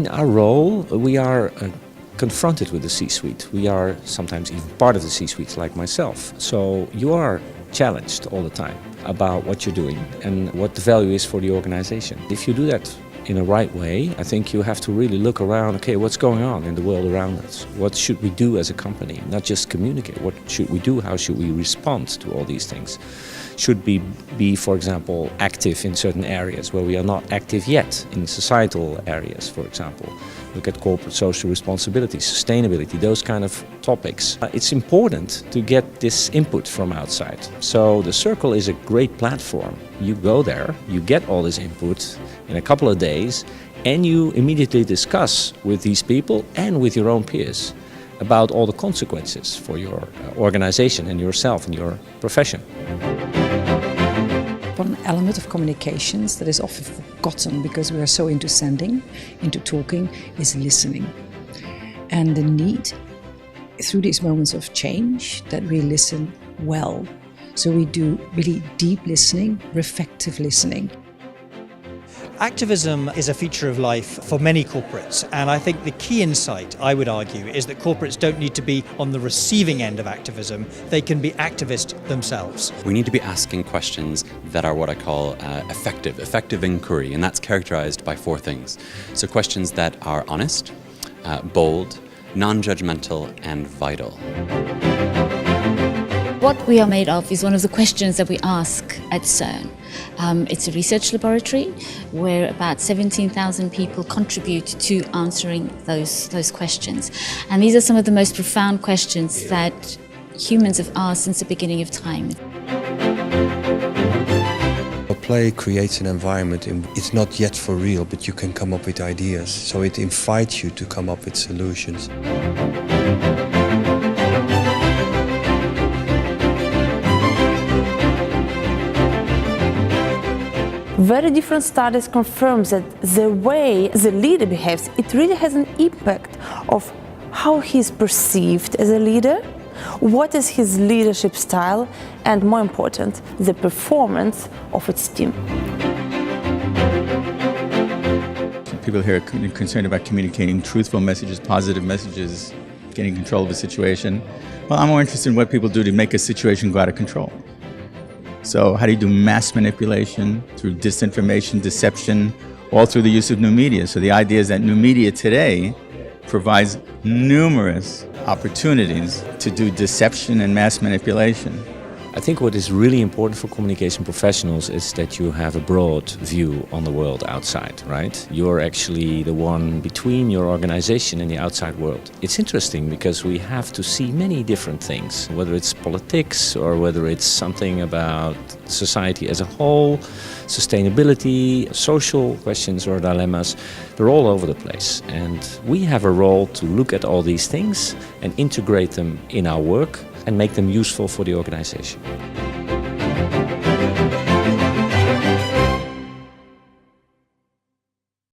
in our role, we are confronted with the C-suite. We are sometimes even part of the C-suite, like myself. So you are challenged all the time about what you're doing and what the value is for the organization. If you do that in a right way, I think you have to really look around, okay, what's going on in the world around us? What should we do as a company? Not just communicate, what should we do? How should we respond to all these things? Should we be, for example, active in certain areas where we are not active yet, in societal areas, for example? Look at corporate social responsibility, sustainability, those kind of topics. It's important to get this input from outside. So the Circle is a great platform. You go there, you get all this input in a couple of days, and you immediately discuss with these people and with your own peers about all the consequences for your organization and yourself and your profession. One element of communications that is often forgotten because we are so into sending, into talking, is listening. And the need, through these moments of change, that we listen well. So we do really deep listening, reflective listening. Activism is a feature of life for many corporates, and I think the key insight, I would argue, is that corporates don't need to be on the receiving end of activism, they can be activists themselves. We need to be asking questions that are what I call effective inquiry, and that's characterized by 4 things. So questions that are honest, bold, non-judgmental, and vital. What we are made of is one of the questions that we ask at CERN. It's a research laboratory where about 17,000 people contribute to answering those questions. And these are some of the most profound questions that humans have asked since the beginning of time. Play creates an environment, it's not yet for real, but you can come up with ideas. So it invites you to come up with solutions. Very different studies confirm that the way the leader behaves, it really has an impact of how he's perceived as a leader, what is his leadership style, and more important, the performance of its team. People here are concerned about communicating truthful messages, positive messages, getting control of a situation. Well, I'm more interested in what people do to make a situation go out of control. So how do you do mass manipulation through disinformation, deception, all through the use of new media? So the idea is that new media today provides numerous opportunities to do deception and mass manipulation. I think what is really important for communication professionals is that you have a broad view on the world outside, right? You're actually the one between your organization and the outside world. It's interesting because we have to see many different things, whether it's politics or whether it's something about society as a whole, sustainability, social questions or dilemmas. They're all over the place. And we have a role to look at all these things and integrate them in our work and make them useful for the organization.